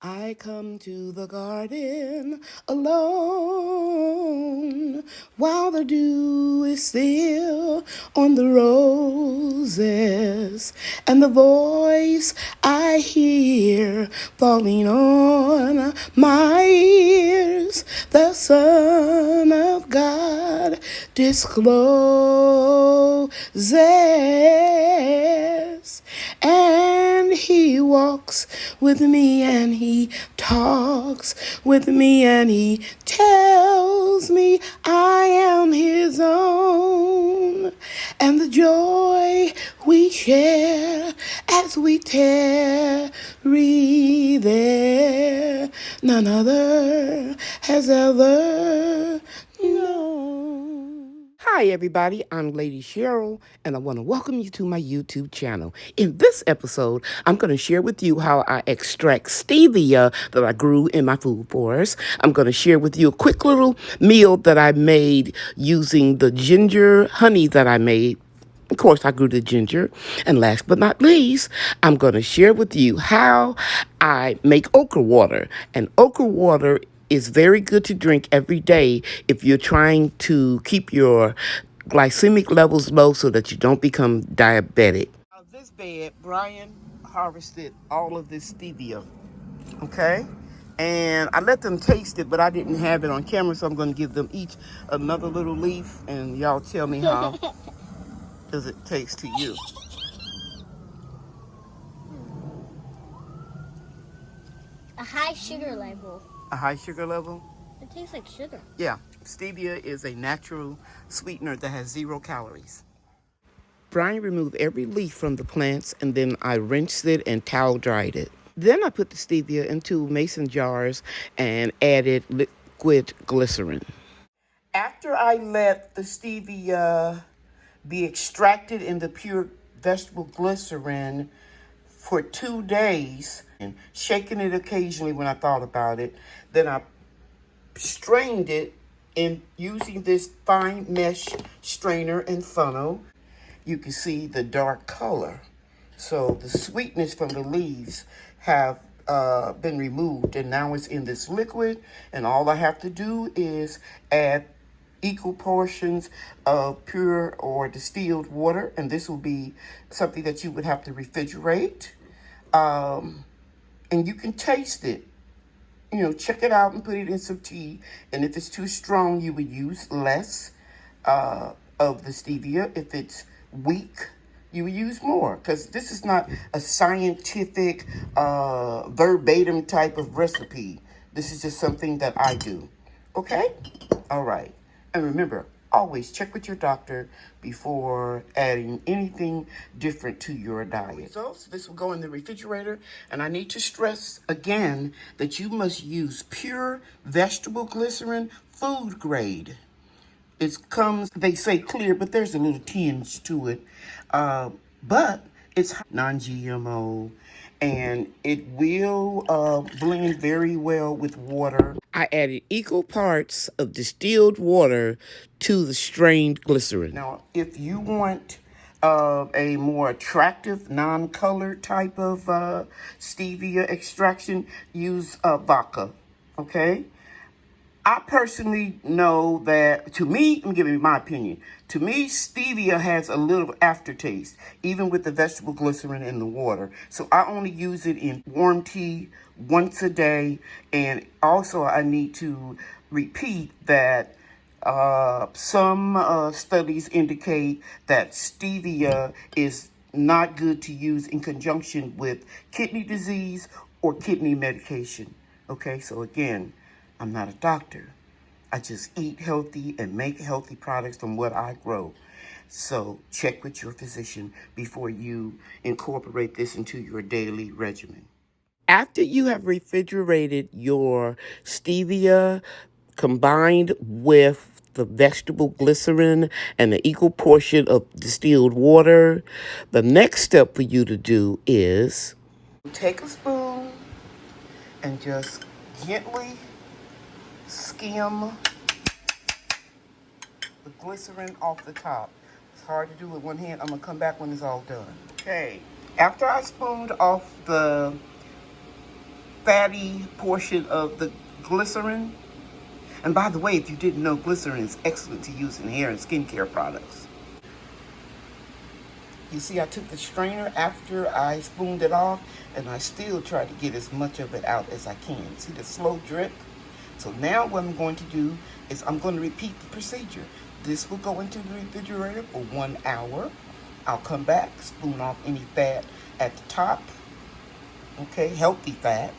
I come to the garden alone while the dew is still on the roses, and the voice I hear falling on my ears, the Son of God discloses. And he walks with me and he talks with me and he tells me I am his own. And the joy we share as we tarry there, none other has ever known. Hi everybody, I'm Lady Cheryl, and I want to welcome you to my YouTube channel. In this episode, I'm going to share with you how I extract stevia that I grew in my food forest. I'm going to share with you a quick little meal that I made using the ginger honey that I made. Of course, I grew the ginger. And last but not least, I'm going to share with you how I make okra water. And okra water is very good to drink every day if you're trying to keep your glycemic levels low so that you don't become diabetic. Out of this bed, Brian harvested all of this stevia, okay? And I let them taste it, but I didn't have it on camera, so I'm going to give them each another little leaf, and y'all tell me how does it taste to you. A high sugar level. A high sugar level? It tastes like sugar. Yeah, stevia is a natural sweetener that has 0 calories. Brian removed every leaf from the plants, and then I rinsed it and towel dried it. Then I put the stevia into mason jars and added liquid glycerin. After I let the stevia be extracted in the pure vegetable glycerin for 2 days, and shaking it occasionally when I thought about it, then I strained it in using this fine mesh strainer and funnel. You can see the dark color. So the sweetness from the leaves have been removed, and now it's in this liquid, and all I have to do is add equal portions of pure or distilled water, and this will be something that you would have to refrigerate, and you can taste it. You know, check it out and put it in some tea, and if it's too strong, you would use less of the stevia. If it's weak, you would use more, because this is not a scientific verbatim type of recipe. This is just something that I do. Okay? All right. And remember, always check with your doctor before adding anything different to your diet. So this will go in the refrigerator, and I need to stress again that you must use pure vegetable glycerin, food grade. It comes, they say clear, but there's a little tinge to it. But it's non-GMO, and it will blend very well with water. I added equal parts of distilled water to the strained glycerin. Now, if you want a more attractive, non-colored type of stevia extraction, use vodka, okay? I personally know that, to me, I'm giving you my opinion. To me, stevia has a little aftertaste, even with the vegetable glycerin in the water. So I only use it in warm tea once a day. And also I need to repeat that some studies indicate that stevia is not good to use in conjunction with kidney disease or kidney medication. Okay, so again, I'm not a doctor. I just eat healthy and make healthy products from what I grow. So check with your physician before you incorporate this into your daily regimen. After you have refrigerated your stevia combined with the vegetable glycerin and an equal portion of distilled water, the next step for you to do is take a spoon and just gently skim the glycerin off the top. It's hard to do with one hand. I'm going to come back when it's all done. Okay. After I spooned off the fatty portion of the glycerin. And by the way, if you didn't know, glycerin is excellent to use in hair and skincare products. You see, I took the strainer after I spooned it off, and I still try to get as much of it out as I can. See the slow drip? So now what I'm going to do is I'm going to repeat the procedure. This will go into the refrigerator for 1 hour. I'll come back, spoon off any fat at the top. Okay, healthy fat.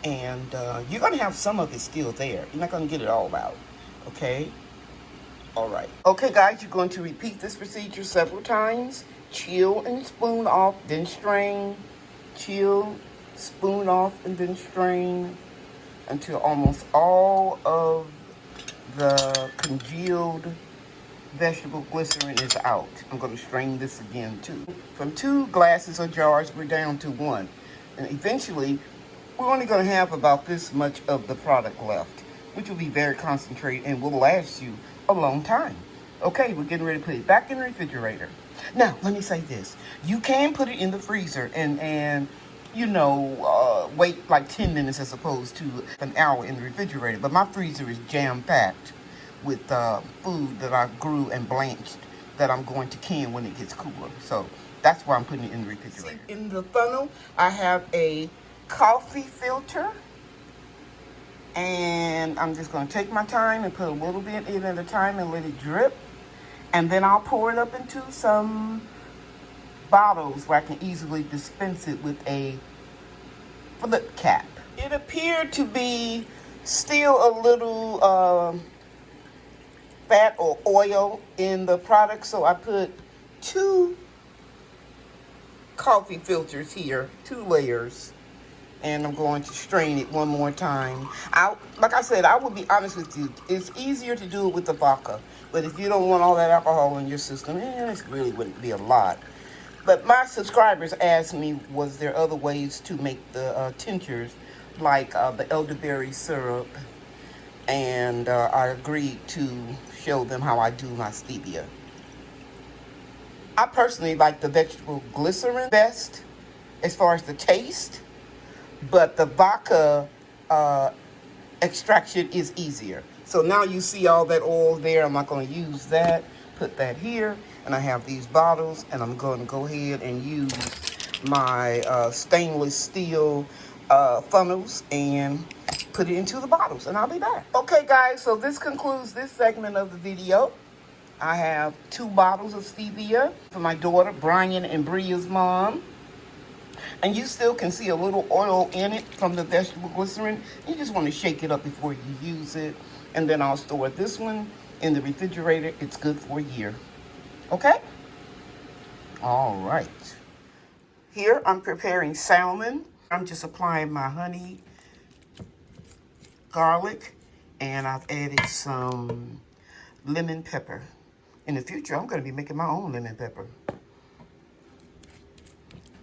And you're going to have some of it still there. You're not going to get it all out. Okay? All right. Okay, guys, you're going to repeat this procedure several times. Chill and spoon off, then strain. Chill, spoon off, and then strain until almost all of the congealed vegetable glycerin is out. I'm going to strain this again, too. From 2 glasses or jars, we're down to 1. And eventually, we're only going to have about this much of the product left, which will be very concentrated and will last you a long time. Okay, we're getting ready to put it back in the refrigerator. Now, let me say this. You can put it in the freezer and wait like 10 minutes as opposed to an hour in the refrigerator. But my freezer is jam-packed with food that I grew and blanched that I'm going to can when it gets cooler. So that's why I'm putting it in the refrigerator. In the funnel, I have a coffee filter. And I'm just going to take my time and put a little bit in at a time and let it drip. And then I'll pour it up into some bottles where I can easily dispense it with a flip cap. It appeared to be still a little fat or oil in the product, so I put 2 coffee filters here, 2 layers. And I'm going to strain it one more time. Like I said, I will be honest with you. It's easier to do it with the vodka. But if you don't want all that alcohol in your system, it really wouldn't be a lot. But my subscribers asked me, was there other ways to make the tinctures, like the elderberry syrup? And I agreed to show them how I do my stevia. I personally like the vegetable glycerin best as far as the taste. But the vodka extraction is easier. So now you see all that oil there. I'm not going to use that. Put that here. And I have these bottles. And I'm going to go ahead and use my stainless steel funnels and put it into the bottles. And I'll be back. Okay, guys. So this concludes this segment of the video. I have 2 bottles of stevia for my daughter, Brian and Bria's mom. And you still can see a little oil in it from the vegetable glycerin. You just want to shake it up before you use it. And then I'll store this one in the refrigerator. It's good for a year. Okay? All right. Here I'm preparing salmon. I'm just applying my honey, garlic, and I've added some lemon pepper. In the future, I'm going to be making my own lemon pepper.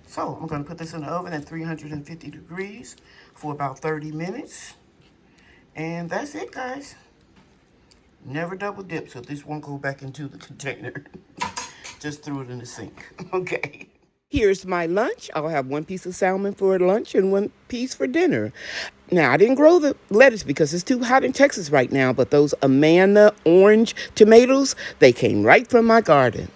So I'm going to put this in the oven at 350 degrees for about 30 minutes. And that's it, guys. Never double dip, so this won't go back into the container. Just threw it in the sink. Okay. Here's my lunch. I'll have 1 piece of salmon for lunch and 1 piece for dinner. Now, I didn't grow the lettuce because it's too hot in Texas right now, but those Amanda orange tomatoes, they came right from my garden.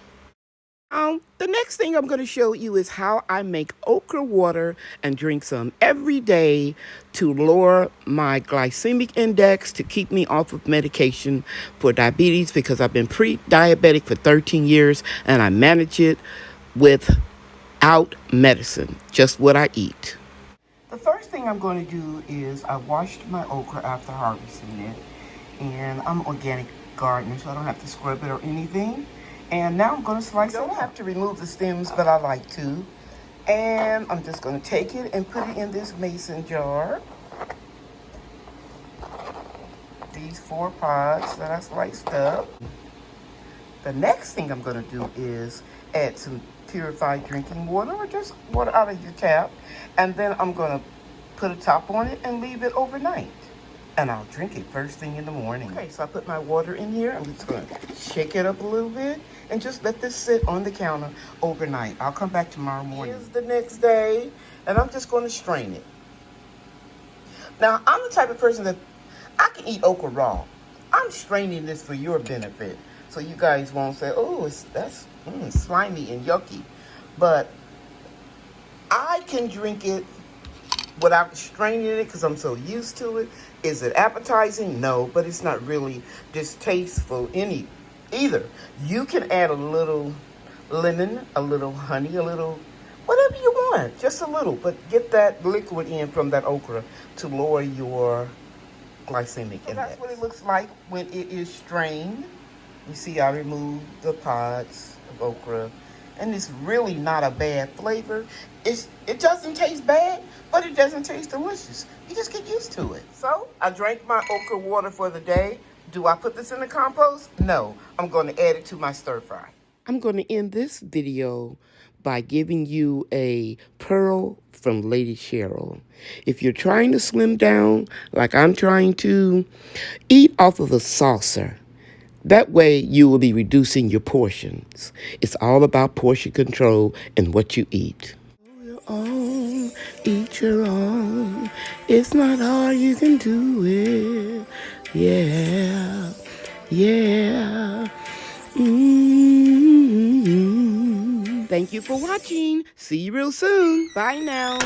The next thing I'm going to show you is how I make okra water and drink some every day to lower my glycemic index, to keep me off of medication for diabetes, because I've been pre-diabetic for 13 years and I manage it without medicine, just what I eat. The first thing I'm going to do is I washed my okra after harvesting it, and I'm an organic gardener, so I don't have to scrub it or anything. And now I'm going to slice it. I don't have to remove the stems, but I like to. And I'm just going to take it and put it in this mason jar. These 4 pods that I sliced up. The next thing I'm going to do is add some purified drinking water, or just water out of your tap. And then I'm going to put a top on it and leave it overnight. And I'll drink it first thing in the morning. Okay, so I put my water in here. I'm just going to shake it up a little bit and just let this sit on the counter overnight. I'll come back tomorrow morning. Here's the next day, and I'm just going to strain it. Now, I'm the type of person that I can eat okra raw. I'm straining this for your benefit, so you guys won't say, "Oh, that's slimy and yucky." But I can drink it without straining it because I'm so used to it. Is it appetizing? No, but it's not really distasteful either. You can add a little lemon, a little honey, a little whatever you want, just a little, but get that liquid in from that okra to lower your glycemic index. That's what it looks like when it is strained. You see I removed the pods of okra, and it's really not a bad flavor. It doesn't taste bad, but it doesn't taste delicious. You just get used to it. So I drank my okra water for the day. Do I put this in the compost? No, I'm going to add it to my stir fry. I'm going to end this video by giving you a pearl from Lady Cheryl. If you're trying to slim down like I'm trying to, eat off of a saucer. That way you will be reducing your portions. It's all about portion control and what you eat. Your own, eat your own. It's not hard, you can do it. Yeah, yeah. Thank you for watching. See you real soon. Bye now.